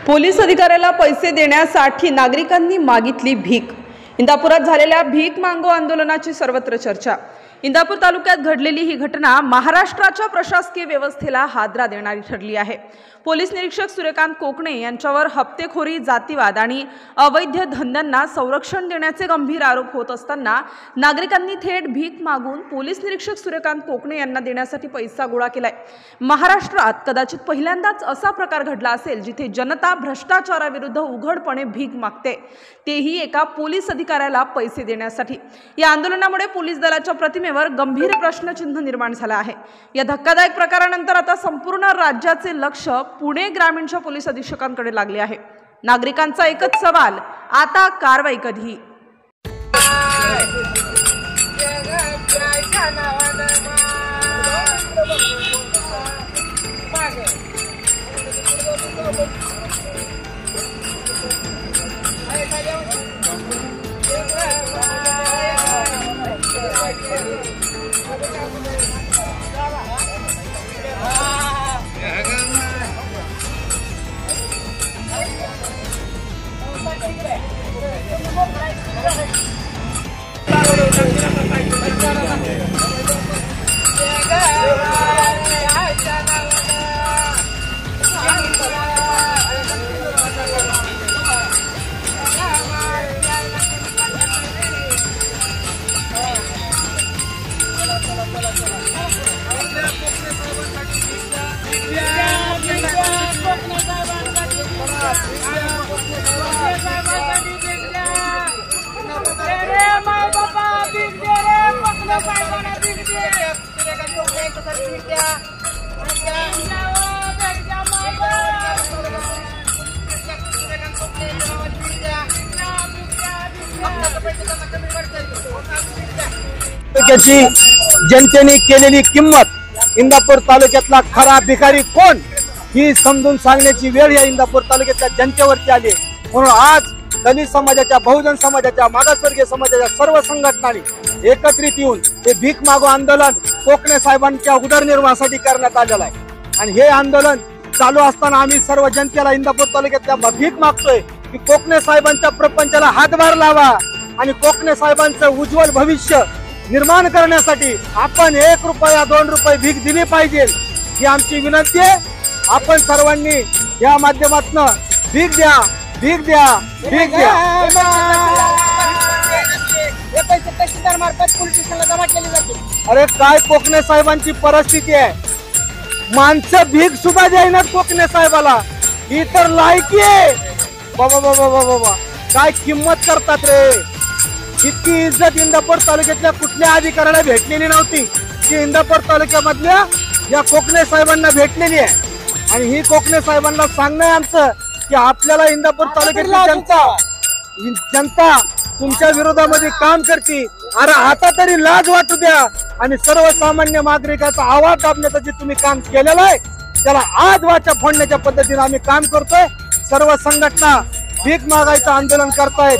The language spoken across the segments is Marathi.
पोलीस अधिकाऱ्याला पैसे देण्यासाठी नागरिकांनी मागितली भीक। इंदापुरात झालेल्या भीक मागो आंदोलनाची सर्वत्र चर्चा। इंदापूर तालुक्यात घडलेली ही घटना महाराष्ट्राच्या प्रशासकीय व्यवस्थेला हादरा देणारी ठरली आहे। पोलीस निरीक्षक सूर्यकांत कोकणे यांच्यावर हप्तेखोरी, जातीवाद आणि अवैध धंद्यांना संरक्षण देण्याचे गंभीर आरोप होत असताना नागरिकांनी थेट भीक मागून पोलीस निरीक्षक सूर्यकांत कोकणे यांना देण्यासाठी पैसा गोळा केलाय। महाराष्ट्रात कदाचित पहिल्यांदाच असा प्रकार घडला असेल जिथे जनता भ्रष्टाचाराविरुद्ध उघडपणे भीक मागते, तेही एका पोलीस अधिकाऱ्याला पैसे देण्यासाठी। या आंदोलनामुळे पोलीस दलाच्या प्रतिमेवर गंभीर प्रश्नचिन्ह निर्माण झाला आहे। या धक्कादायक प्रकारानंतर आता संपूर्ण राज्याचे लक्ष पुणे ग्रामीणच्या पोलीस अधीक्षकांकडे लागले आहे। नागरिकांचा एकच सवाल, आता कारवाई कधी? जनतेने केलेली किंमत, इंदापूर तालुक्यातला खरा भिकारी कोण ही समजून सांगण्याची वेळ या इंदापूर तालुक्यातल्या जनतेवरती आली। म्हणून आज दलित समाजाच्या, बहुजन समाजाच्या, मागासवर्गीय समाजाच्या सर्व संघटनांनी एकत्रित येऊन हे भीक मागो आंदोलन कोकणे साहेबांच्या उदरनिर्वाहासाठी करण्यात आलेलं आहे। आणि हे आंदोलन चालू असताना आम्ही सर्व जनतेला इंदापूर तालुक्यातल्या भीक मागतोय की कोकणे साहेबांच्या प्रपंचाला हातभार लावा आणि कोकणे साहेबांचं उज्ज्वल भविष्य निर्माण करण्यासाठी आपण 1 रुपया 2 रुपये भीक दिली पाहिजे ही आमची विनंती आहे। आपण सर्वांनी या माध्यमातून भीक द्या, भीक द्या, भीक द्या। अरे काय कोकणे साहेबांची परिस्थिती आहे, माणसं भीक सुद्धा द्यायना कोकणे साहेबाला, ही तर लायकी आहे। बाबा बाबा बाबा काय किंमत करतात रे। इतकी इज्जत इंदापूर तालुक्यातल्या कुठल्या अधिकाऱ्याला भेटलेली नव्हती की इंदापूर तालुक्यामधल्या या कोकणे साहेबांना भेटलेली आहे। आणि ही कोकणे साहेबांना सांगणं आहे आमचं की आपल्याला इंदापूर तालुक्यातली जनता तुमच्या विरोधामध्ये काम करते, अरे आता तरी लाज वाटू द्या आणि सर्वसामान्य नागरिकाचा आवाज दाबण्याचं जे तुम्ही काम केलेलं आहे त्याला आज वाचा फोडण्याच्या पद्धतीने आम्ही काम करतोय। सर्व संघटना भीक मागायचं आंदोलन करतायत,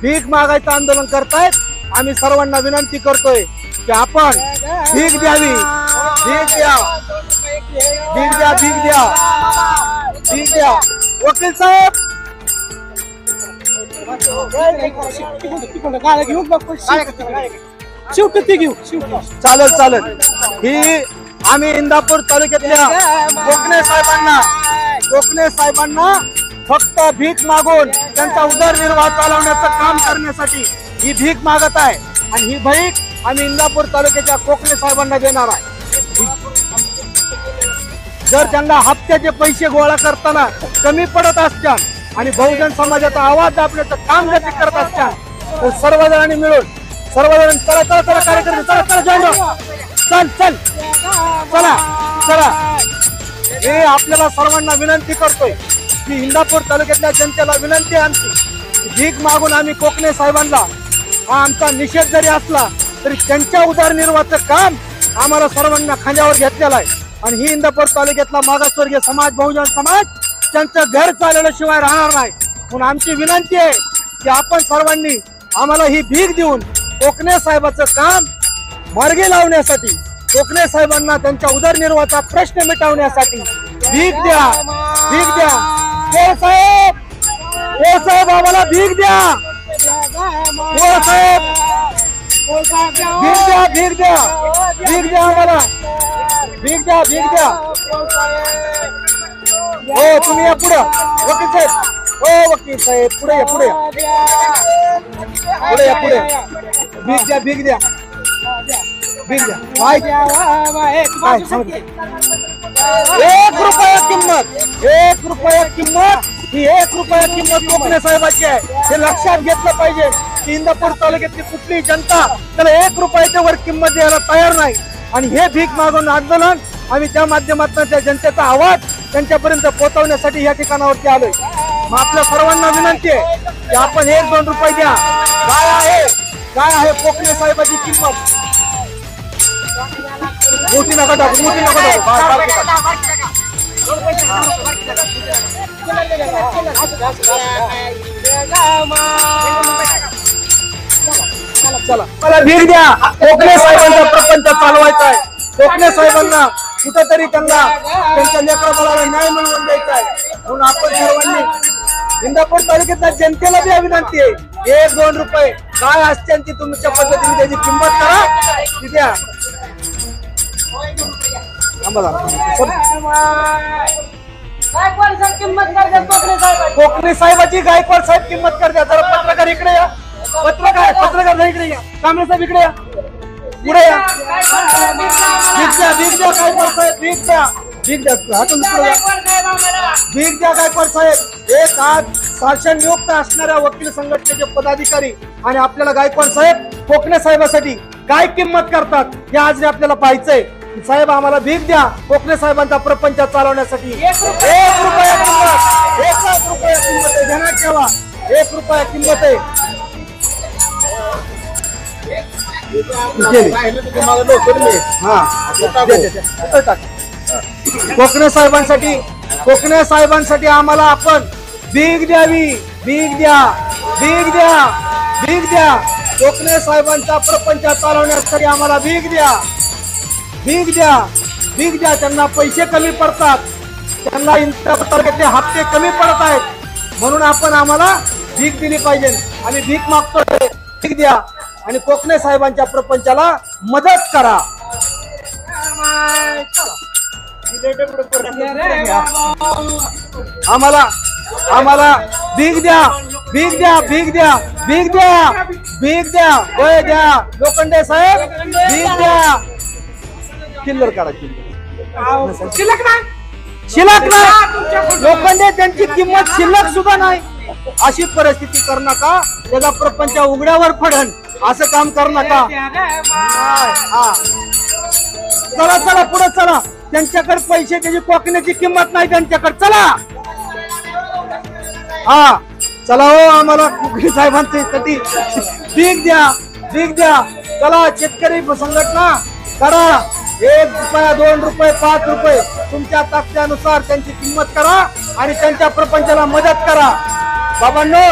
भीक मागायचं आंदोलन करतायत। आम्ही सर्वांना विनंती करतोय की आपण भीक द्यावी, भीक द्या, भीक द्या, भीक द्या, भीक द्या। वकील साहेब चालेल चालेल। ही आम्ही इंदापूर तालुक्यातल्या कोकणे साहेबांना फक्त भीक मागून त्यांचा उदरनिर्वाह चालवण्याचं काम करण्यासाठी ही भीक मागत आहे। आणि ही भीक आम्ही इंदापूर तालुक्याच्या कोकणे साहेबांना देणार आहे। जर त्यांना हप्त्याचे पैसे गोळा करताना कमी पडत असतात आणि बहुजन समाजाचा आवाज दाबण्याचं काम जर ते करत असतात तर सर्वजणांनी मिळून सर्वजण चला चला चला कार्यकर्ते चला चला जॉईन व्हा, चल चल चला चला। हे आपल्याला सर्वांना विनंती करतोय की इंदापूर तालुक्यातल्या जनतेला विनंती आहे आमची, भीक मागून आम्ही कोकणे साहेबांना, हा आमचा निषेध जरी असला तरी त्यांच्या उदरनिर्वाहाचं काम आम्हाला सर्वांना खांद्यावर घेतलेलं आहे। आणि ही इंदापूर तालुक्यातला मागासवर्गीय समाज, बहुजन समाज त्यांचं घर चालवल्याशिवाय राहणार नाही। म्हणून आमची विनंती आहे की आपण सर्वांनी आम्हाला ही भीक देऊन कोकणे साहेबाचं काम मार्गी लावण्यासाठी, कोकणे साहेबांना त्यांच्या उदरनिर्वाहाचा प्रश्न मिटवण्यासाठी भीक द्या, भीक द्या। साहेब, ओ साहेब आम्हाला भीक द्या, ओ साहेब भीक द्या, भीक द्या, भीक द्या आम्हाला, भीक द्या, भीक द्या. हो तुम्ही या पुढे वकील साहेब, हो वकील साहेब पुढे या, पुढे या, पुढे या, पुढे भीक द्या, भीक द्या, भीक द्या. काय सांगते? 1 रुपया किंमत, 1 रुपया किंमत, ही 1 रुपया किंमत कोकणे साहेबाची आहे. हे लक्षात घेतलं पाहिजे की इंदापूर तालुक्यातली कुठलीही जनता त्याला 1 रुपयाच्या वर किंमत द्यायला तयार नाही. आणि हे भीक मागून आंदोलन आम्ही त्या माध्यमातून त्या जनतेचा आवाज त्यांच्यापर्यंत पोहोचवण्यासाठी या ठिकाणावरती आलोय. मग आपल्या सर्वांना विनंती आहे की आपण 1-2 रुपये द्या. काय आहे कोकणे साहेबाची किंमत? मोठी नका टाकू, मोठी नका टाकू. चला मला भीक द्या. कोकणे साहेबांचा प्रपंच चालवायचा आहे. कोकणे साहेबांना कुठेतरी त्यांना त्यांच्या लेकराबाळाला न्याय मिळवून द्यायचा आहे. म्हणून आपण सर्वांनी इंदापूर तालुक्यातल्या जनतेला बी विनंती आहे, 1-2 रुपये काय असते ती तुमच्या पद्धतीने त्याची किंमत करा, ती द्या. कोकणे साहेबाची गायकवाड साहेब किंमत करतात. जरा पत्रकार इकडे या, पत्रकार इकडे या, कांबळे साहेब इकडे या, पुढे या. भीक द्या, भीक द्या गायकवाड साहेब, भीक द्या, भीक द्या, भीक द्या गायकवाड साहेब. एक आज शासन नियुक्त असणाऱ्या वकील संघटनेचे पदाधिकारी आणि आपल्याला गायकवाड साहेब कोकणे साहेबासाठी काय किंमत करतात हे आज आपल्याला पाहायचंय. साहेब आम्हाला भीक द्या कोकणे साहेबांचा प्रपंच चालवण्यासाठी. 1 रुपया किंमत, 1 रुपया किंमत आहे, ध्यानात ठेवा. 1 रुपया किंमत आहे. कोकणे साहेबांसाठी आम्हाला आपण भीक द्यावी. भीक द्या, भीक द्या, भीक द्या. कोकणे साहेबांचा प्रपंच चालवण्यासाठी आम्हाला भीक द्या, भीक द्या, भीक द्या. त्यांना पैसे कमी पडतात, त्यांना तालुक्यातले हप्ते कमी पडत आहेत, म्हणून आपण आम्हाला भीक दिली पाहिजे. आणि भीक मागतोय, भीक द्या आणि कोकणे साहेबांच्या प्रपंचाला मदत करा. आम्हाला भीक द्या, भीक द्या, भीक द्या, भीक द्या, भीक द्या, वय द्या. लोखंडे साहेब भीक द्या. किल्लर काढा, शिल्लक नाही. लोखंडे त्यांची किंमत शिल्लक सुद्धा नाही. अशी परिस्थिती करू नका, त्याचा प्रपंच उघड्यावर पडन असं काम करू नका. चला चला पुढे चला. त्यांच्याकडे पैसे, त्याची कोकण्याची किंमत नाही त्यांच्याकडे. चला हा चला. हो आम्हाला कोकणे साहेबांसाठी भीक द्या, भीक द्या. चला शेतकरी संघटना करा. 1 रुपया, 2 रुपये, 5 रुपये तुमच्या ताकदीनुसार त्यांची किंमत करा आणि त्यांच्या प्रपंचाला मदत करा. बाबांनो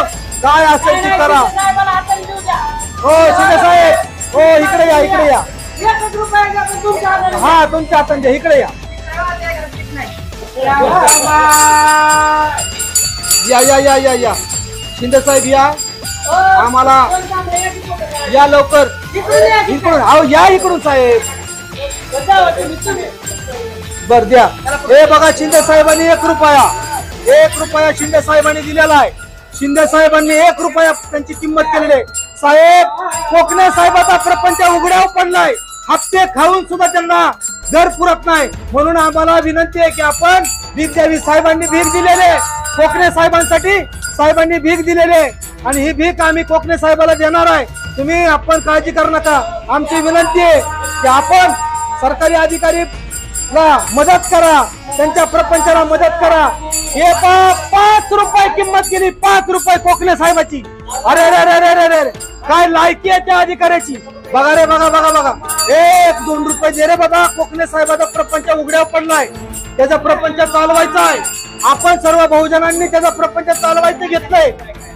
काय असेल ती करा. हो शिंदे साहेब, हो इकडे या, इकडे या. हा तुमच्या हातात द्या, इकडे या. या या या या या शिंदे साहेब या. आम्हाला या लवकर इकडून. अहो या इकडून साहेब. बर द्या. हे बघा शिंदे साहेबांनी 1 रुपया, 1 रुपया शिंदे साहेबांनी दिलेला आहे. शिंदे साहेबांनी 1 रुपया त्यांची किंमत केलेली आहे. साहेब कोकणे साहेबाचा प्रपंच उघड्यावर पडलाय. हप्ते खाऊन सुद्धा त्यांना घर पुरत नाही. म्हणून आम्हाला विनंती आहे की आपण भीक द्यावी. साहेबांनी भीक दिलेले, कोकणे साहेबांसाठी साहेबांनी भीक दिलेले आणि ही भीक आम्ही कोकणे साहेबाला देणार आहे. तुम्ही आपण काळजी करू नका. आमची विनंती आहे की आपण सरकारी अधिकारीला मदत करा, त्यांच्या प्रपंचाला मदत करा. हे 5 रुपये किंमत केली, 5 रुपये कोकणे साहेबाची. अरे अरे अरे अरे अरे काय लायकी आहे त्या अधिकाऱ्याची. बघा रे, बघा बघा बघा. 1-2 रुपये दे रे बाबा. कोकणे साहेबाचा प्रपंच उघड्यावर पडलाय, त्याचा प्रपंच चालवायचा आहे. आपण सर्व बहुजनांनी त्याचा प्रपंच चालवायचं घेतलंय.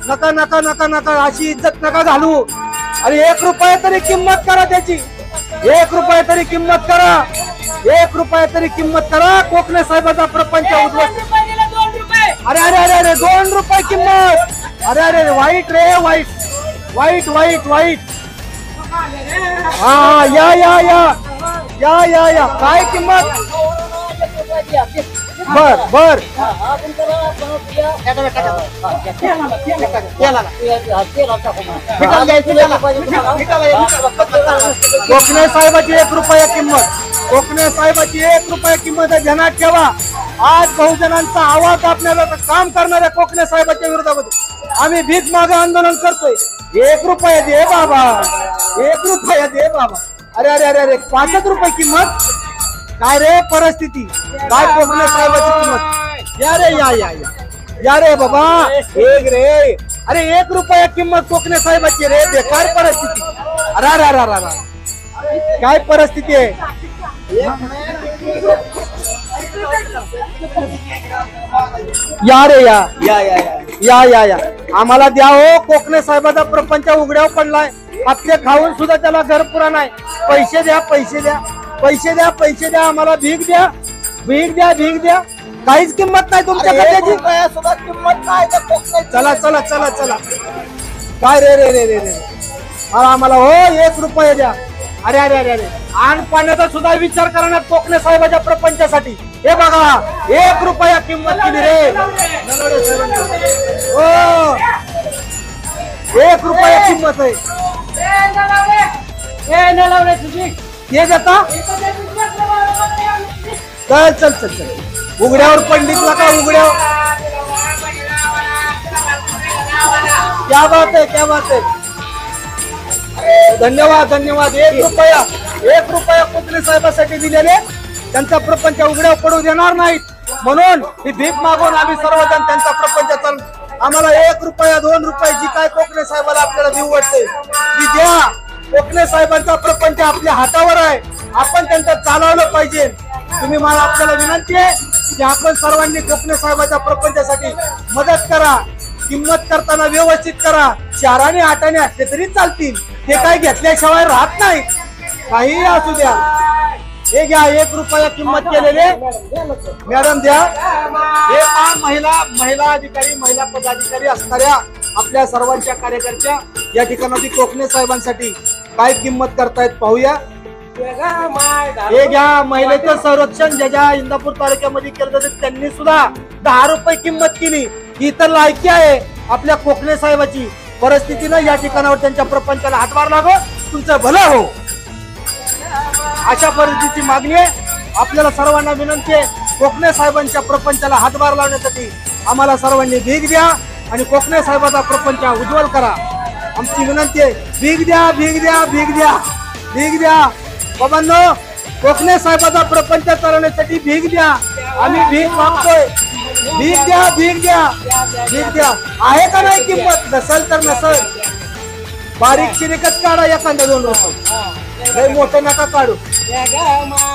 नका नका नका नका अशी इज्जत नका घालू. अरे 1 रुपया तरी किंमत करा त्याची. 1 रुपया तरी किंमत करा. 1 रुपया तरी किंमत करा. कोकणे साहेबाचा प्रपंच उद्ध्वस्त. अरे अरे अरे अरे 2 रुपये किंमत. अरे अरे वाईट रे वाईट वाईट वाईट वाईट. हा या या या या या या काय किंमत. बर बर कोकणे साहेबाची 1 रुपया किंमत. कोकणे साहेबाची 1 रुपया किंमत आहे. ध्यानात ठेवा. आज बहुजनांचा आवाज आपल्याला काम करणाऱ्या कोकणे साहेबाच्या विरोधामध्ये आम्ही भीक मागे आंदोलन करतोय. 1 रुपया दे बाबा. 1 रुपया दे बाबा. अरे अरे अरे अरे 5 रुपये किंमत. काय रे परिस्थिती. काय कोकणे साहेबाची किंमत. या रे या या या या रे बाबा. एक रे. अरे 1 रुपया किंमत कोकणे साहेबाची रे. बेकार परिस्थिती. अरे अरे अरे अरे काय परिस्थिती आहे. या रे या या या या या या आम्हाला द्या हो. कोकणे साहेबाचा प्रपंच उघड्यावर पडलाय. आपले खाऊन सुद्धा त्याला घर पुरा नाही. पैसे द्या पैसे द्या पैसे द्या पैसे द्या. आम्हाला भीक द्या भीक द्या भीक द्या. काहीच किंमत नाही तुमच्या खात्याची. किंमत नाही. चला चला चला चला. काय रे रे रे रे रे. आम्हाला हो 1 रुपया द्या. अरे अरे अरे अरे आण पाण्याचा सुद्धा विचार करण्यात कोकणे साहेबाच्या प्रपंचासाठी. हे बघा 1 रुपया किंमत केली रे. हो 1 रुपया किंमत आहे. हे जाता. चल चल चल चल. उघड्यावर पंडितला का उघड्यावर. क्या बात आहे क्या बात आहे. धन्यवाद धन्यवाद. 1 रुपया कोकणे साहेबांसाठी दिलेले. त्यांचा प्रपंच उघड्यावर पडू देणार नाहीत म्हणून ही भीक मागून आम्ही सर्वजण त्यांचा प्रपंच चाल. आम्हाला 1 रुपया 2 रुपये जी काय कोकणे साहेबाला आपल्याला देऊ वाटते ती द्या. कोकणे साहेबांचा प्रपंच आपल्या हातावर आहे. आपण त्यांचा चालवलं पाहिजे. तुम्ही मला आपल्याला विनंती आहे की आपण सर्वांनी कोकणे साहेबांच्या प्रपंचासाठी मदत करा. किंमत करताना व्यवस्थित करा. 4 आणि 8 आणि असले तरी चालतील. ते काय घेतल्याशिवाय राहत नाही. काही असू द्या. हे घ्या 1 रुपया किंमत केलेले. मॅडम द्या. हे महिला अधिकारी महिला पदाधिकारी असणाऱ्या आपल्या सर्वांच्या कार्यकर्त्या या ठिकाणी कोकणे साहेबांसाठी काय किंमत करतायत पाहूया. हे घ्या. महिलेचं संरक्षण ज्या ज्या इंदापूर तालुक्यामध्ये केलं जातं त्यांनी सुद्धा 10 रुपये किंमत केली. ही तर लायकी आहे आपल्या कोकणे साहेबाची. परिस्थितीनं या ठिकाणावर त्यांच्या प्रपंचाला हातभार लागो. तुमचं भलं हो अशा परिस्थितीची मागणी आहे. आपल्याला सर्वांना विनंती आहे कोकणे साहेबांच्या प्रपंचाला हातभार लावण्यासाठी आम्हाला सर्वांनी भीक द्या आणि कोकणे साहेबाचा प्रपंच उज्ज्वल करा. आमची विनंती आहे. भीक द्या भीक द्या भीक द्या भीक द्या. बाबांनो कोकणे साहेबाचा प्रपंच चालवण्यासाठी भीक द्या. आम्ही भीक मागतोय. भीक द्या भीक द्या भीक द्या. आहे का नाही किंमत. नसल तर नसल. बारीक चिरिकच काढा एखादा 2 रुपये. मोठं नका काढू.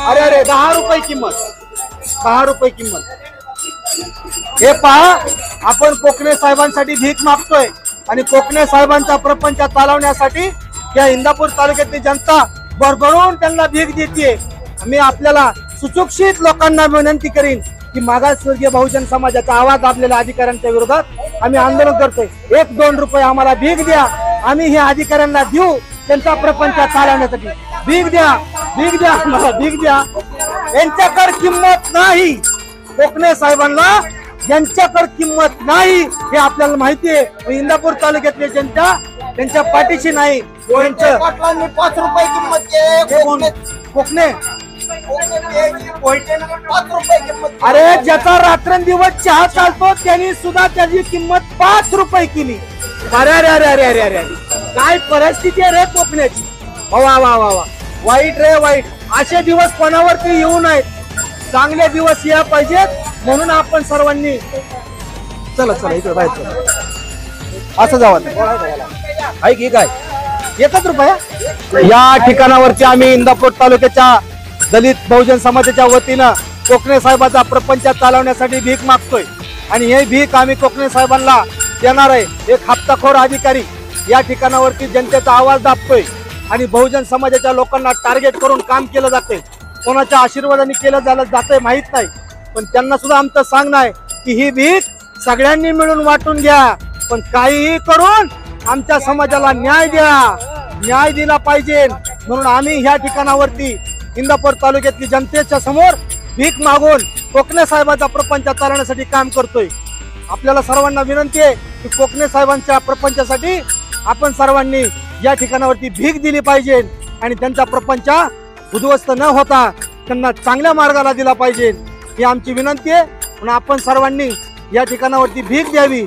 अरे अरे 10 रुपये किंमत. 10 रुपये किंमत. हे पहा आपण कोकणे साहेबांसाठी भीक मागतोय आणि कोकणे साहेबांचा प्रपंच चालवण्यासाठी या इंदापूर तालुक्यातली जनता भरभरून त्यांना भीक देते. मी आपल्याला सुशिक्षित लोकांना विनंती करीन की मागासवर्गीय बहुजन समाजाचा आवाज दाबलेल्या अधिकाऱ्यांच्या विरोधात आम्ही आंदोलन करतोय. 1-2 रुपये आम्हाला भीक द्या. आम्ही हे अधिकाऱ्यांना देऊ त्यांचा प्रपंच चालवण्यासाठी. भीक द्या भीक द्या मला भीक द्या. यांच्याकडे किंमत नाही. कोकणे साहेबांना यांच्याकडे किंमत नाही हे आपल्याला माहिती आहे. इंदापूर तालुक्यातली जनता त्यांच्या पाठीशी नाही. 5 रुपये किंमत. कोकणे 5 रुपये किंमत. अरे ज्याचा रात्रंदिवस चहा चालतो त्यांनी सुद्धा त्याची किंमत 5 रुपये केली. अरे अरे अरे अरे अरे अरे काय परिस्थिती आहे रे कोकण्याची. वा वा वा वा. वाईट रे वाईट. असे दिवस कोणावरती येऊ नयेत. चांगले दिवस या पाहिजेत म्हणून आपण सर्वांनी चला चला इकडे बाहेर असं जावं. ऐक ही काय 1 रुपया. या ठिकाणावरती आम्ही इंदापूर तालुक्याच्या दलित बहुजन समाजाच्या वतीनं कोकणे साहेबाचा प्रपंच चालवण्यासाठी भीक मागतोय आणि हे भीक आम्ही कोकणे साहेबांना देणार आहे. एक हप्ताखोर अधिकारी या ठिकाणावरती जनतेचा आवाज दाबतोय आणि बहुजन समाजाच्या लोकांना टार्गेट करून काम केलं जाते. कोणाच्या आशीर्वादाने केलं जातंय माहित नाही पण त्यांना सुद्धा आमचं सांगणं आहे की ही भीक सगळ्यांनी मिळून वाटून घ्या, पण काहीही करून आमच्या समाजाला न्याय द्या, न्याय दिला पाहिजे. म्हणून आम्ही ह्या ठिकाणावरती इंदापूर तालुक्यातली जनतेच्या समोर भीक मागून कोकणे साहेबांचा प्रपंच चालवण्यासाठी काम करतोय. आपल्याला सर्वांना विनंती आहे की कोकणे साहेबांच्या प्रपंचासाठी आपण सर्वांनी या ठिकाणावरती भीक दिली पाहिजे आणि त्यांचा प्रपंच उद्ध्वस्त न होता त्यांना चांगल्या मार्गाला दिला पाहिजे, ही आमची विनंती आहे. म्हणून आपण सर्वांनी या ठिकाणावरती भीक द्यावी,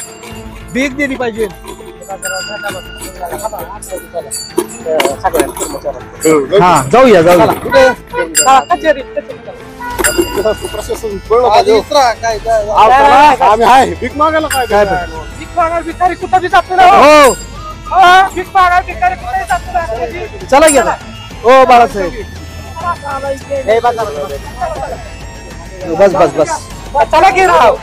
भीक दिली पाहिजे. हा जाऊया आम्ही आहे भीक मागायला काय भीक मागायला भिकारी कुठं बी जातो ना. हो भीक मागायला भिकारी कुठे जातो. चला गेला हो बाळासाहेब. बस बस बस चला की राव.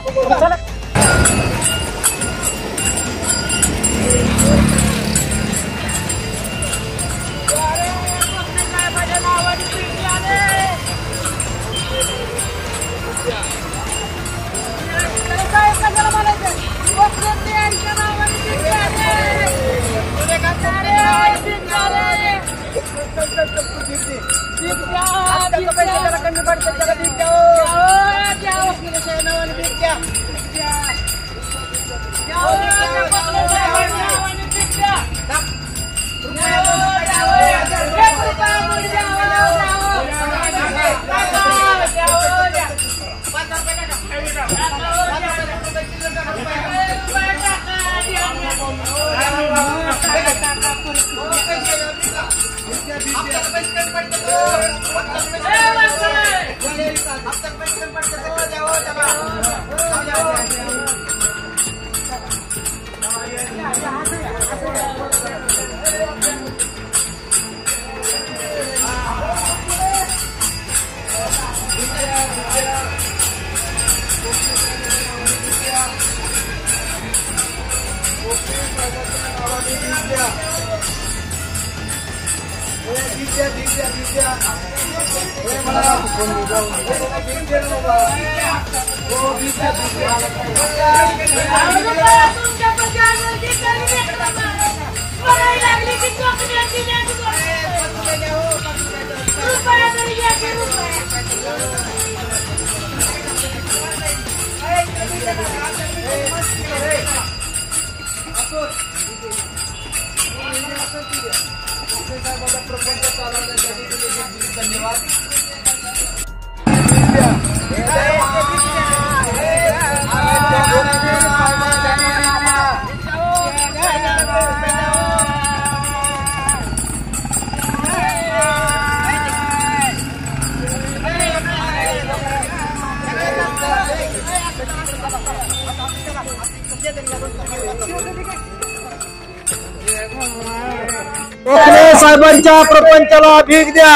कोकणे साहेबांच्या प्रपंचाला भीक द्या.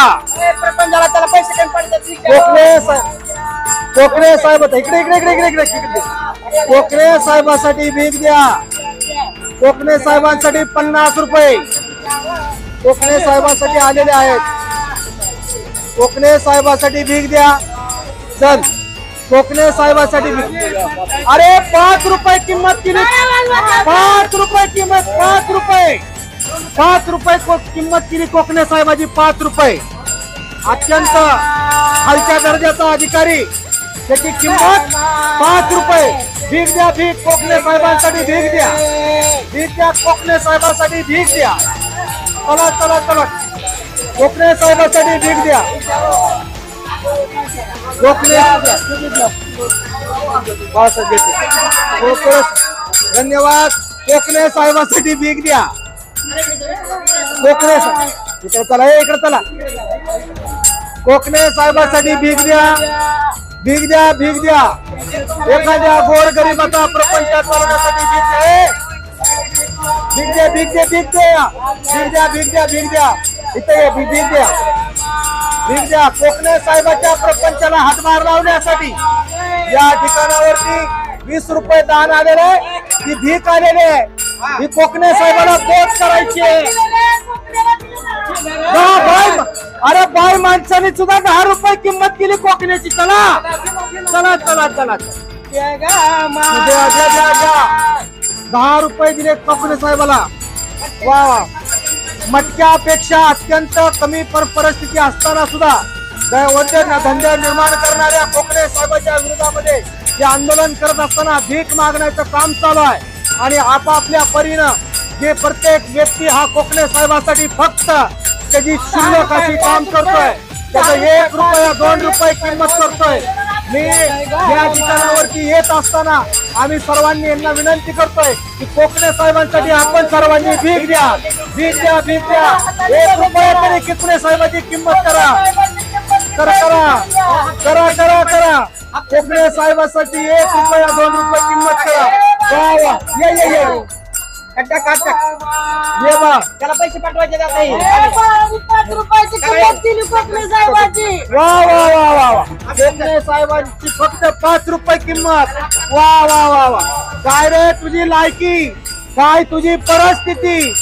प्रपंचाला त्याला पैसे कमी पडतात. कोकणे साहेब इकडे इकडे इकडे इकडे इकडे कोकणे साहेबांसाठी भीक द्या. कोकणे साहेबांसाठी 50 रुपये कोकणे साहेबांसाठी आलेले आहेत. कोकणे साहेबांसाठी भीक द्या. चल कोकणे साहेबांसाठी भीक. अरे 5 रुपये किंमत केली. 5 रुपये किंमत. 5 रुपये. 5 रुपये किंमत केली कोकणे साहेबाची. 5 रुपये. अत्यंत खालच्या दर्जाचा अधिकारी, त्याची किंमत 5 रुपये. भीक द्या. भीक कोकणे साहेबांसाठी भीक द्या. भीक द्या कोकणे साहेबांसाठी भीक द्या. चला चला चला कोकणे साहेबांसाठी भीक द्या. कोकणे धन्यवाद. कोकणे साहेबांसाठी भीक द्या. कोकणे इकडे चला. इकडे चला. कोकणे साहेबांसाठी भीक द्या. भीक द्या. भीक द्या. एखाद्या गोरगरिबाचा प्रपंच चालवण्यासाठी भीक द्या. भीक द्या. भीक द्या. भीक द्या. भीक द्या. भीक द्या. भीक द्या. इथे भीक द्या. भीक द्या. कोकणे साहेबांच्या प्रपंचाला हातभार लावण्यासाठी या ठिकाणावरती 20 रुपये दान आलेले आहे. ही भीक आलेली आहे. ही कोकणे साहेबांना बोट करायची आहे. अरे बाय माणसाने सुद्धा 10 रुपये किंमत केली कोकण्याची. चला चला चला चला. 10 रुपये दिले कोकणे साहेबाला. वा वा. मटक्यापेक्षा अत्यंत कमी परिस्थिती असताना सुद्धा धंदे निर्माण करणाऱ्या कोकणे साहेबांच्या विरोधामध्ये हे आंदोलन करत असताना भीक मागण्याचं काम चालू आहे. आणि आपापल्या परीनं जे प्रत्येक व्यक्ती हा कोकणे साहेबांसाठी फक्त त्याची शिल्लक अशी काम करतोय. त्याचं 1 रुपया 2 रुपये किंमत करतोय. मी या ठिकाणावरती येत असताना आम्ही सर्वांनी यांना विनंती करतोय की कोकणे साहेबांसाठी आपण सर्वांनी भीक द्या, भीक द्या, भीक द्या. 1 रुपया तरी कोकणे साहेबांची किंमत करा, करा करा करा करा करा. कोकणे साहेबांसाठी 1 रुपया 2 रुपये किंमत करा. वा वा. ये ये ये ये बा. त्याला पैसे पाठवायचे जात नाही. 5 रुपयाची किंमत दिली कोकणे साहेबांची. वा वा वा वा वा. कोकणे साहेबांची फक्त 5 रुपये किंमत. वा वा वा वा. काय रे तुझी लायकी, काय तुझी परिस्थिती.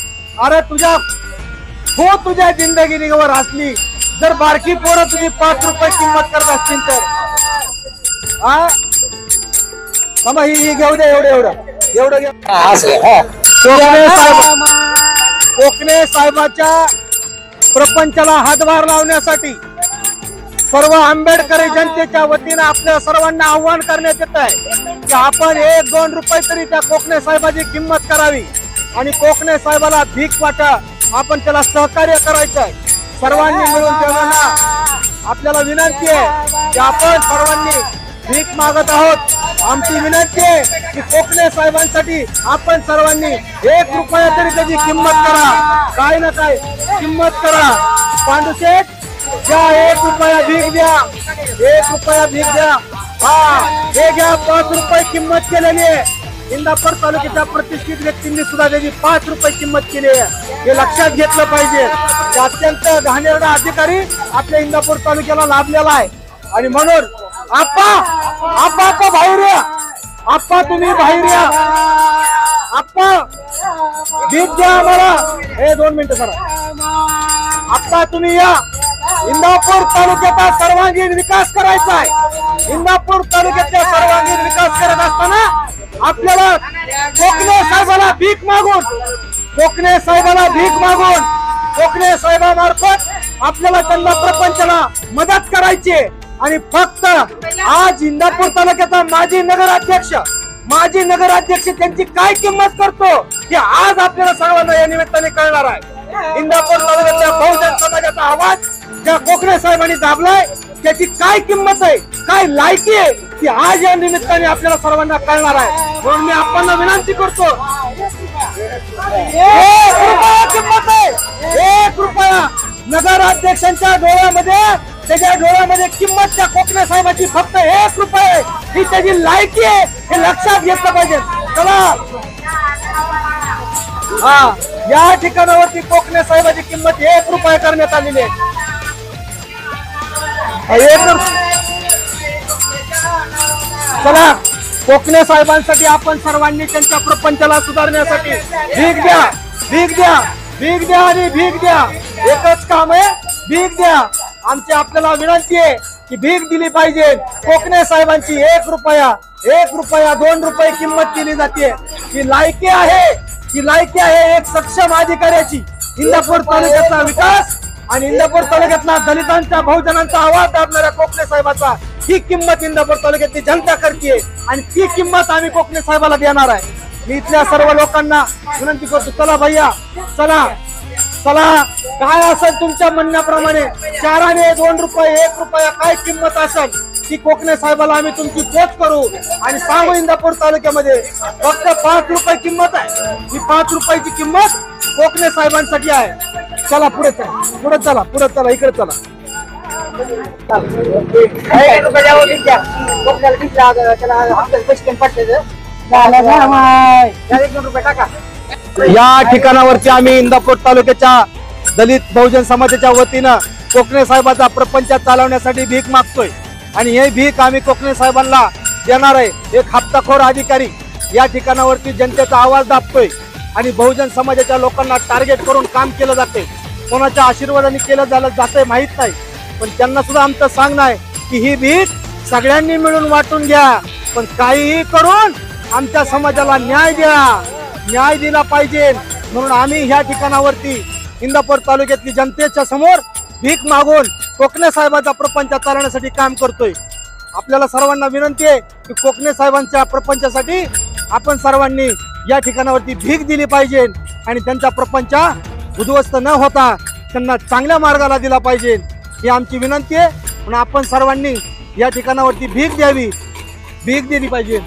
अरे तुझ्या जिंदगीवर असली जर बारकी पोरं तुझी 5 रुपये किंमत करत असतील तर हा ही घेऊ दे. एवढं घेऊ. कोकणे साहेबाच्या प्रपंचाला हातभार लावण्यासाठी सर्व आंबेडकरी जनतेच्या वतीनं आपल्या सर्वांना आव्हान करण्यात येत आहे की आपण 1-2 रुपये तरी त्या कोकणे साहेबाची किंमत करावी आणि कोकणे साहेबाला भीक वाटा आपण त्याला सहकार्य करायचं आहे. सर्वांनी मिळून तेव्हा आपल्याला विनंती आहे की आपण सर्वांनी भीक मागत आहोत. आमची विनंती आहे की कोकणे साहेबांसाठी आपण सर्वांनी 1 रुपया तरी त्याची किंमत करा, काय ना काय किंमत करा. पांडुशेठ द्या 1 रुपया भीक द्या, 1 रुपया भीक द्या. हा हे घ्या. 5 रुपये किंमत केलेली आहे. इंदापूर तालुक्याच्या प्रतिष्ठित व्यक्तींनी सुद्धा त्याची 5 रुपये किंमत केली आहे. हे लक्षात घेतलं पाहिजे. अत्यंत घाणेरडा अधिकारी आपल्या इंदापूर तालुक्याला लाभलेला आहे आणि म्हणून आप्पा बाहेर या. आप्पा तुम्ही बाहेर या. आप्पा भीक द्या आम्हाला. हे 2 मिनिटं करा. आप्पा तुम्ही या. इंदापूर तालुक्याचा सर्वांगीण विकास करायचा आहे. इंदापूर तालुक्याचा सर्वांगीण विकास करत असताना आपल्याला कोकणे साहेबाला भीक मागून कोकणे साहेबामार्फत आपल्याला त्यांना प्रपंचाला मदत करायची आणि फक्त आज इंदापूर तालुक्याचा माजी नगराध्यक्ष त्यांची काय किंमत करतो हे आज आपल्याला सर्वांना या निमित्ताने कळणार आहे. इंदापूर तालुक्याच्या बहुजन समाजाचा आवाज ज्या कोकणे साहेबांनी दाबलाय त्याची काय किंमत आहे, काय लायकी आहे ती आज या निमित्ताने आपल्याला सर्वांना कळणार आहे. म्हणून मी आपल्याला विनंती करतो 1 रुपया किंमत आहे. 1 रुपया नगराध्यक्षांच्या त्याच्या डोळ्यामध्ये किंमत त्या कोकणे साहेबांची फक्त 1 रुपये ही त्याची लायकी आहे हे लक्षात घेतलं पाहिजे. चला हा या ठिकाणावरती कोकणे साहेबांची किंमत 1 रुपया करण्यात आलेली आहे. चला कोकणे साहेबांसाठी आपण सर्वांनी त्यांच्या प्रपंचाला सुधारण्यासाठी भीक द्या, भीक द्या, भीक द्या आणि भीक द्या. एकच काम आहे, भीक द्या. आमची आपल्याला विनंती आहे की भीक दिली पाहिजे. कोकणे साहेबांची 1 रुपया 2 रुपये किंमत केली जाते. ही लायकी आहे एक सक्षम अधिकाऱ्याची. इंदापूर तालुक्याचा विकास आणि इंदापूर तालुक्यातला दलितांच्या बहुजनांचा आवाज दाबणाऱ्या कोकणे साहेबाचा ही किंमत इंदापूर तालुक्यातली जनता करते आणि ती किंमत आम्ही कोकणे साहेबाला देणार आहे. मी इथल्या सर्व लोकांना विनंती करतो, चला भैया चला काय असेल तुमच्या म्हणण्याप्रमाणे 4 आणि 2 रुपये 1 रुपया काय किंमत असेल ती कोकणे साहेबाला आम्ही तुमची पोच करू आणि सांगू इंदापूर तालुक्यामध्ये फक्त 5 रुपये किंमत आहे. ही 5 रुपयाची किंमत कोकणे साहेबांसाठी आहे. चला पुढे चला इकडे चला. या ठिकाणावरती आम्ही इंदापूर तालुक्याच्या दलित बहुजन समाजाच्या वतीनं कोकणे साहेबाचा प्रपंच चालवण्यासाठी भीक मागतोय आणि हे भीक आम्ही कोकणे साहेबांना देणार आहे. एक हप्ताखोर अधिकारी या ठिकाणावरती जनतेचा आवाज दाबतोय आणि बहुजन समाजाच्या लोकांना टार्गेट करून काम केलं जाते. कोणाच्या आशीर्वादाने केलं जातंय माहित नाही, पण त्यांना सुद्धा आमचं सांगणं आहे की ही भीक सगळ्यांनी मिळून वाटून घ्या, पण काहीही करून आमच्या समाजाला न्याय द्या. न्याय दिला पाहिजे म्हणून आम्ही ह्या ठिकाणावरती इंदापूर तालुक्यातली जनतेच्या समोर भीक मागून कोकणे साहेबांचा प्रपंच चालवण्यासाठी काम करतोय। आपल्याला सर्वांना विनंती आहे की कोकणे साहेबांच्या प्रपंचासाठी आपण सर्वांनी या ठिकाणावरती भीक दिली पाहिजे आणि त्यांचा प्रपंच उद्ध्वस्त न होता त्यांना चांगल्या मार्गाला दिला पाहिजे ही आमची विनंती आहे। म्हणून आपण सर्वांनी या ठिकाणावरती भीक द्यावी, भीक दिली पाहिजे।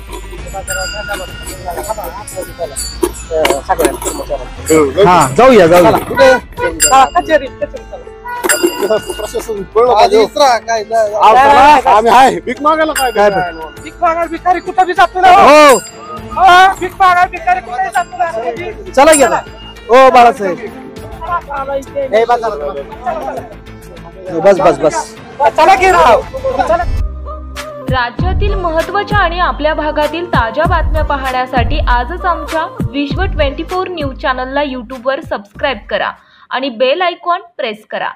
हा जाऊया आम्ही आहे भीक मागायला काय भीक मागा भिकारी कुठं बी जातो ना हो भीक मागा भिकारी कुठे जातो चला गेला हो बाळासाहेब बस बस बस चला की राव राज्यातील महत्त्वाच्या आणि आपल्या भागातील ताज्या बातम्या पाहण्यासाठी आजच आमच्या विश्व 24 न्यूज चॅनलला यूट्यूबवर सबस्क्राईब करा आणि बेल आयकॉन प्रेस करा।